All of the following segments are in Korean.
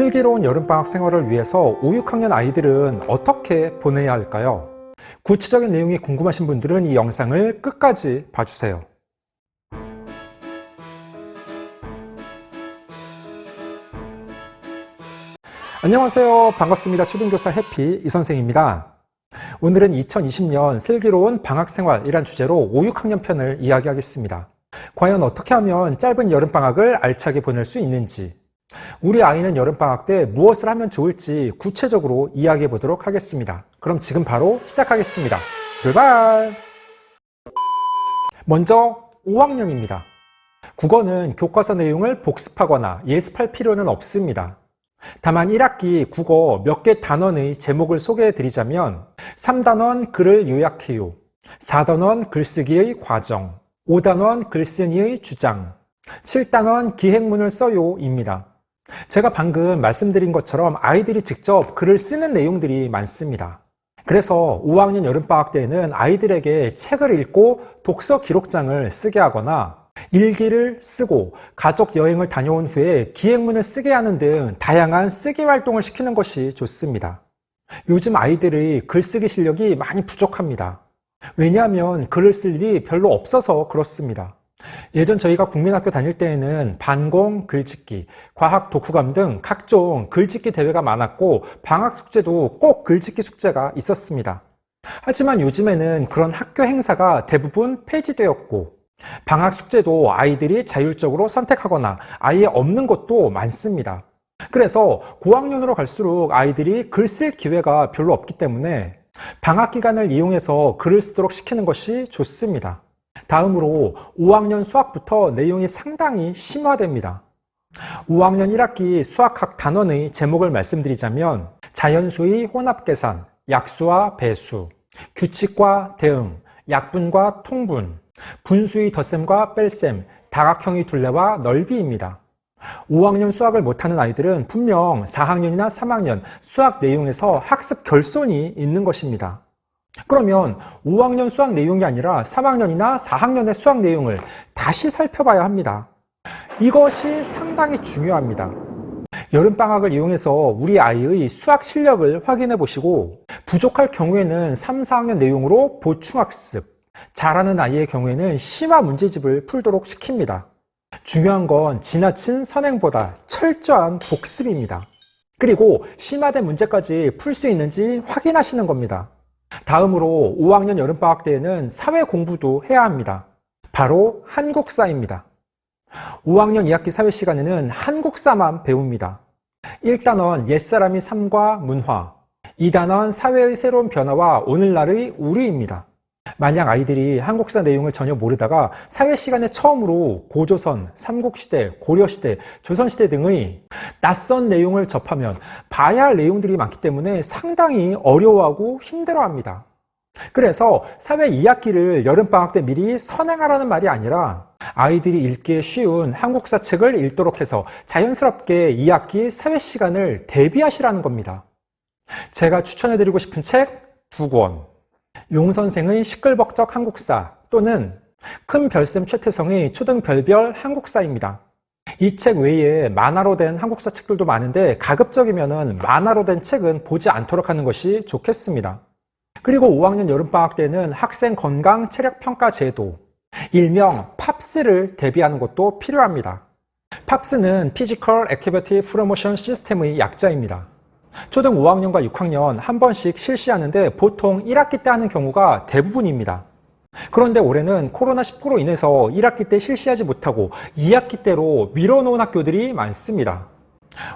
슬기로운 여름방학 생활을 위해서 5, 6학년 아이들은 어떻게 보내야 할까요? 구체적인 내용이 궁금하신 분들은 이 영상을 끝까지 봐주세요. 안녕하세요. 반갑습니다. 초등교사 해피 이선생입니다. 오늘은 2020년 슬기로운 방학생활이란 주제로 5, 6학년 편을 이야기하겠습니다. 과연 어떻게 하면 짧은 여름방학을 알차게 보낼 수 있는지, 우리 아이는 여름방학 때 무엇을 하면 좋을지 구체적으로 이야기해 보도록 하겠습니다. 그럼 지금 바로 시작하겠습니다. 출발! 먼저 5학년입니다. 국어는 교과서 내용을 복습하거나 예습할 필요는 없습니다. 다만 1학기 국어 몇 개 단원의 제목을 소개해 드리자면 3단원 글을 요약해요, 4단원 글쓰기의 과정, 5단원 글쓴이의 주장, 7단원 기행문을 써요입니다. 제가 방금 말씀드린 것처럼 아이들이 직접 글을 쓰는 내용들이 많습니다. 그래서 5학년 여름방학 때에는 아이들에게 책을 읽고 독서 기록장을 쓰게 하거나 일기를 쓰고 가족 여행을 다녀온 후에 기행문을 쓰게 하는 등 다양한 쓰기 활동을 시키는 것이 좋습니다. 요즘 아이들의 글쓰기 실력이 많이 부족합니다. 왜냐하면 글을 쓸 일이 별로 없어서 그렇습니다. 예전 저희가 국민학교 다닐 때에는 반공 글짓기, 과학 독후감 등 각종 글짓기 대회가 많았고 방학 숙제도 꼭 글짓기 숙제가 있었습니다. 하지만 요즘에는 그런 학교 행사가 대부분 폐지되었고 방학 숙제도 아이들이 자율적으로 선택하거나 아예 없는 것도 많습니다. 그래서 고학년으로 갈수록 아이들이 글 쓸 기회가 별로 없기 때문에 방학 기간을 이용해서 글을 쓰도록 시키는 것이 좋습니다. 다음으로 5학년 수학부터 내용이 상당히 심화됩니다. 5학년 1학기 수학 각 단원의 제목을 말씀드리자면 자연수의 혼합계산, 약수와 배수, 규칙과 대응, 약분과 통분, 분수의 덧셈과 뺄셈, 다각형의 둘레와 넓이입니다. 5학년 수학을 못하는 아이들은 분명 4학년이나 3학년 수학 내용에서 학습 결손이 있는 것입니다. 그러면 5학년 수학 내용이 아니라 3학년이나 4학년의 수학 내용을 다시 살펴봐야 합니다. 이것이 상당히 중요합니다. 여름방학을 이용해서 우리 아이의 수학 실력을 확인해 보시고 부족할 경우에는 3, 4학년 내용으로 보충학습, 잘하는 아이의 경우에는 심화 문제집을 풀도록 시킵니다. 중요한 건 지나친 선행보다 철저한 복습입니다. 그리고 심화된 문제까지 풀 수 있는지 확인하시는 겁니다. 다음으로 5학년 여름방학 때에는 사회 공부도 해야 합니다. 바로 한국사입니다. 5학년 2학기 사회 시간에는 한국사만 배웁니다. 1단원 옛사람이 삶과 문화, 2단원 사회의 새로운 변화와 오늘날의 우리입니다. 만약 아이들이 한국사 내용을 전혀 모르다가 사회 시간에 처음으로 고조선, 삼국시대, 고려시대, 조선시대 등의 낯선 내용을 접하면 봐야 할 내용들이 많기 때문에 상당히 어려워하고 힘들어합니다. 그래서 사회 2학기를 여름방학 때 미리 선행하라는 말이 아니라 아이들이 읽기에 쉬운 한국사 책을 읽도록 해서 자연스럽게 2학기 사회 시간을 대비하시라는 겁니다. 제가 추천해드리고 싶은 책 2권, 용선생의 시끌벅적 한국사 또는 큰 별쌤 최태성의 초등별별 한국사입니다. 이 책 외에 만화로 된 한국사 책들도 많은데 가급적이면 만화로 된 책은 보지 않도록 하는 것이 좋겠습니다. 그리고 5학년 여름방학 때는 학생 건강 체력평가 제도, 일명 팝스를 대비하는 것도 필요합니다. 팝스는 Physical Activity Promotion System의 약자입니다. 초등 5학년과 6학년 한 번씩 실시하는데 보통 1학기 때 하는 경우가 대부분입니다. 그런데 올해는 코로나19로 인해서 1학기 때 실시하지 못하고 2학기 때로 미뤄놓은 학교들이 많습니다.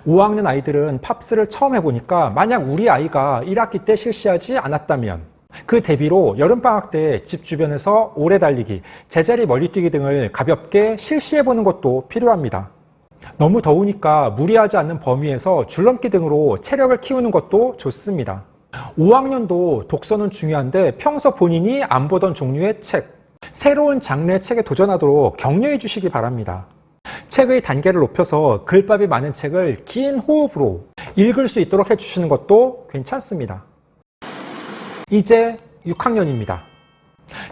5학년 아이들은 팝스를 처음 해보니까 만약 우리 아이가 1학기 때 실시하지 않았다면 그 대비로 여름방학 때 집 주변에서 오래 달리기, 제자리 멀리 뛰기 등을 가볍게 실시해보는 것도 필요합니다. 너무 더우니까 무리하지 않는 범위에서 줄넘기 등으로 체력을 키우는 것도 좋습니다. 5학년도 독서는 중요한데 평소 본인이 안 보던 종류의 책, 새로운 장르의 책에 도전하도록 격려해 주시기 바랍니다. 책의 단계를 높여서 글밥이 많은 책을 긴 호흡으로 읽을 수 있도록 해주시는 것도 괜찮습니다. 이제 6학년입니다.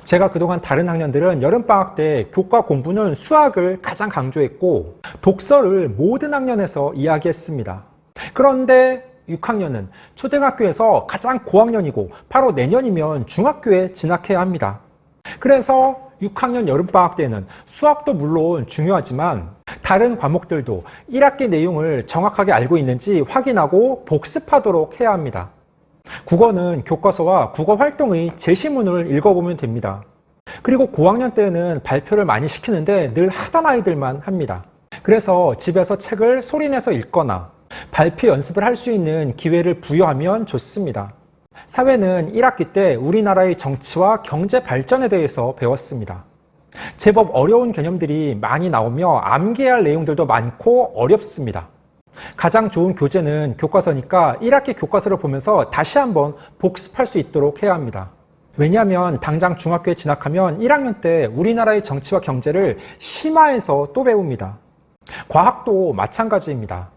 제가 그동안 다른 학년들은 여름방학 때 교과 공부는 수학을 가장 강조했고 독서를 모든 학년에서 이야기했습니다. 그런데 6학년은 초등학교에서 가장 고학년이고 바로 내년이면 중학교에 진학해야 합니다. 그래서 6학년 여름방학 때는 수학도 물론 중요하지만 다른 과목들도 1학기 내용을 정확하게 알고 있는지 확인하고 복습하도록 해야 합니다. 국어는 교과서와 국어 활동의 제시문을 읽어보면 됩니다. 그리고 고학년 때는 발표를 많이 시키는데 늘 하던 아이들만 합니다. 그래서 집에서 책을 소리내서 읽거나 발표 연습을 할 수 있는 기회를 부여하면 좋습니다. 사회는 1학기 때 우리나라의 정치와 경제 발전에 대해서 배웠습니다. 제법 어려운 개념들이 많이 나오며 암기해야 할 내용들도 많고 어렵습니다. 가장 좋은 교재는 교과서니까 1학기 교과서를 보면서 다시 한번 복습할 수 있도록 해야 합니다. 왜냐하면 당장 중학교에 진학하면 1학년 때 우리나라의 정치와 경제를 심화해서 또 배웁니다. 과학도 마찬가지입니다.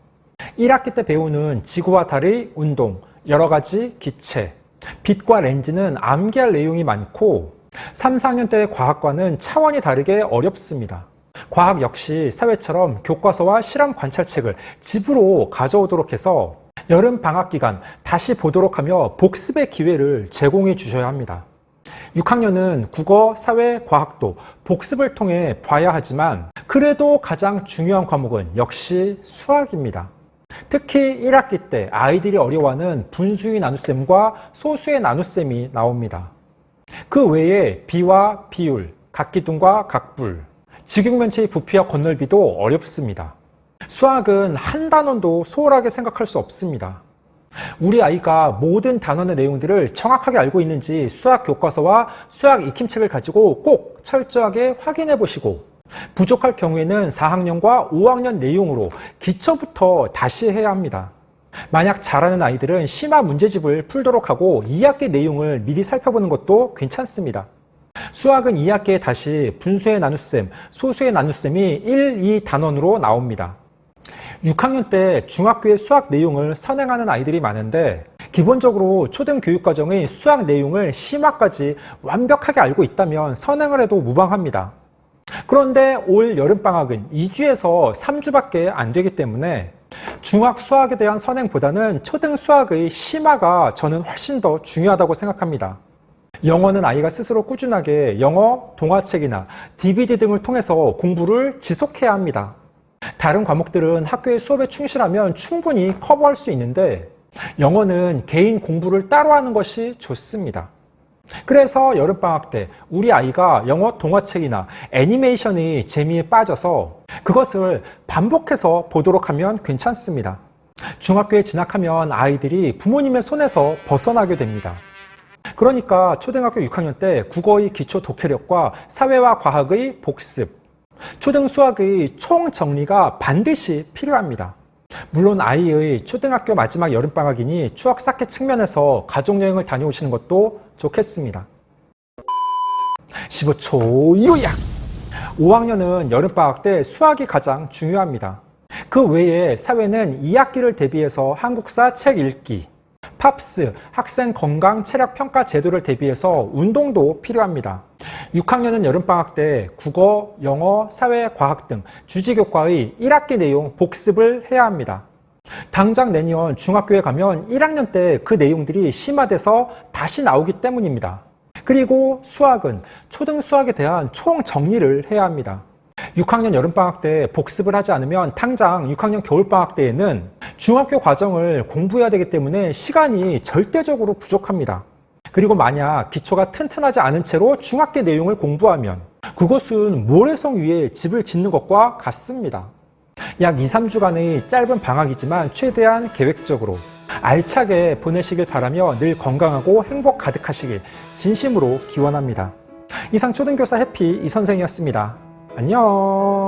1학기 때 배우는 지구와 달의 운동, 여러 가지 기체, 빛과 렌즈는 암기할 내용이 많고 3, 4학년 때의 과학과는 차원이 다르게 어렵습니다. 과학 역시 사회처럼 교과서와 실험 관찰책을 집으로 가져오도록 해서 여름 방학 기간 다시 보도록 하며 복습의 기회를 제공해 주셔야 합니다. 6학년은 국어, 사회, 과학도 복습을 통해 봐야 하지만 그래도 가장 중요한 과목은 역시 수학입니다. 특히 1학기 때 아이들이 어려워하는 분수의 나눗셈과 소수의 나눗셈이 나옵니다. 그 외에 비와 비율, 각기둥과 각불, 직육면체의 부피와 건널비도 어렵습니다. 수학은 한 단원도 소홀하게 생각할 수 없습니다. 우리 아이가 모든 단원의 내용들을 정확하게 알고 있는지 수학 교과서와 수학 익힘책을 가지고 꼭 철저하게 확인해 보시고 부족할 경우에는 4학년과 5학년 내용으로 기초부터 다시 해야 합니다. 만약 잘하는 아이들은 심화 문제집을 풀도록 하고 2학기 내용을 미리 살펴보는 것도 괜찮습니다. 수학은 2학기에 다시 분수의 나눗셈, 소수의 나눗셈이 1, 2 단원으로 나옵니다. 6학년 때 중학교의 수학 내용을 선행하는 아이들이 많은데 기본적으로 초등교육과정의 수학 내용을 심화까지 완벽하게 알고 있다면 선행을 해도 무방합니다. 그런데 올 여름방학은 2주에서 3주밖에 안 되기 때문에 중학 수학에 대한 선행보다는 초등 수학의 심화가 저는 훨씬 더 중요하다고 생각합니다. 영어는 아이가 스스로 꾸준하게 영어, 동화책이나 DVD 등을 통해서 공부를 지속해야 합니다. 다른 과목들은 학교의 수업에 충실하면 충분히 커버할 수 있는데 영어는 개인 공부를 따로 하는 것이 좋습니다. 그래서 여름방학 때 우리 아이가 영어 동화책이나 애니메이션의 재미에 빠져서 그것을 반복해서 보도록 하면 괜찮습니다. 중학교에 진학하면 아이들이 부모님의 손에서 벗어나게 됩니다. 그러니까 초등학교 6학년 때 국어의 기초 독해력과 사회와 과학의 복습, 초등 수학의 총정리가 반드시 필요합니다. 물론 아이의 초등학교 마지막 여름방학이니 추억 쌓기 측면에서 가족여행을 다녀오시는 것도 좋겠습니다. 15초 요약! 5학년은 여름방학 때 수학이 가장 중요합니다. 그 외에 사회는 2학기를 대비해서 한국사 책 읽기, 팝스, 학생 건강 체력 평가 제도를 대비해서 운동도 필요합니다. 6학년은 여름방학 때 국어, 영어, 사회, 과학 등 주지교과의 1학기 내용 복습을 해야 합니다. 당장 내년 중학교에 가면 1학년 때 그 내용들이 심화돼서 다시 나오기 때문입니다. 그리고 수학은 초등 수학에 대한 총정리를 해야 합니다. 6학년 여름방학 때 복습을 하지 않으면 당장 6학년 겨울방학 때에는 중학교 과정을 공부해야 되기 때문에 시간이 절대적으로 부족합니다. 그리고 만약 기초가 튼튼하지 않은 채로 중학기 내용을 공부하면 그것은 모래성 위에 집을 짓는 것과 같습니다. 약 2, 3주간의 짧은 방학이지만 최대한 계획적으로 알차게 보내시길 바라며 늘 건강하고 행복 가득하시길 진심으로 기원합니다. 이상 초등교사 해피 이선생이었습니다. 안녕.